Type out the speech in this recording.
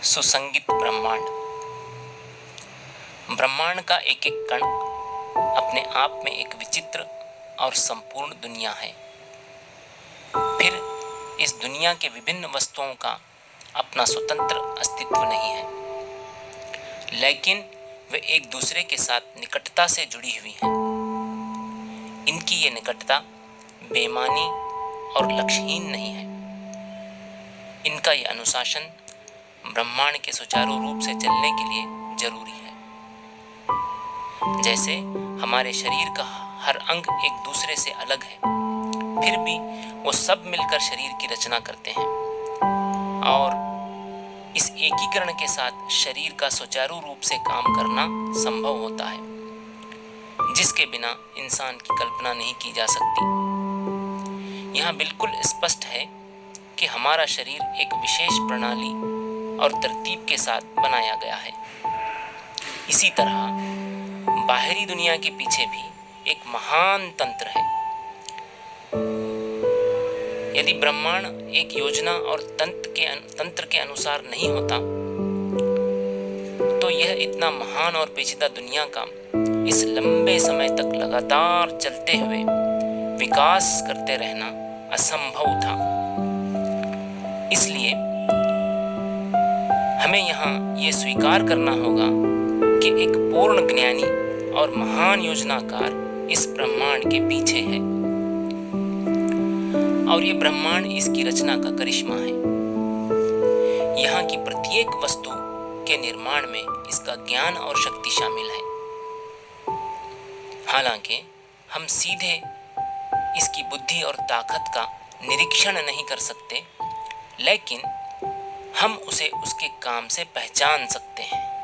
सुसंगित ब्रह्मांड। ब्रह्मांड का एक एक कण अपने आप में एक विचित्र और संपूर्ण दुनिया है। फिर इस दुनिया के विभिन्न वस्तुओं का अपना स्वतंत्र अस्तित्व नहीं है, लेकिन वे एक दूसरे के साथ निकटता से जुड़ी हुई हैं। इनकी ये निकटता बेमानी और लक्ष्यहीन नहीं है। इनका ये अनुशासन ब्रह्मांड के सुचारू रूप से चलने के लिए जरूरी है। जैसे हमारे शरीर का हर अंग एक दूसरे से अलग है, फिर भी वो सब मिलकर शरीर की रचना करते हैं और इस एकीकरण के साथ शरीर का सुचारू रूप से काम करना संभव होता है, जिसके बिना इंसान की कल्पना नहीं की जा सकती। यहाँ बिल्कुल स्पष्ट है कि हमारा शरीर एक विशेष प्रणाली और तरतीब के साथ बनाया गया है। इसी तरह बाहरी दुनिया के पीछे भी एक महान तंत्र है। यदि ब्रह्मांड एक योजना और तंत्र के अनुसार नहीं होता, तो यह इतना महान और पेचीदा दुनिया का इस लंबे समय तक लगातार चलते हुए विकास करते रहना असंभव था। इसलिए हमें यहाँ ये स्वीकार करना होगा कि एक पूर्ण ज्ञानी और महान योजनाकार इस ब्रह्मांड के पीछे है और ये ब्रह्मांड इसकी रचना का करिश्मा है। यहाँ की प्रत्येक वस्तु के निर्माण में इसका ज्ञान और शक्ति शामिल है। हालांकि हम सीधे इसकी बुद्धि और ताकत का निरीक्षण नहीं कर सकते, लेकिन हम उसे उसके काम से पहचान सकते हैं।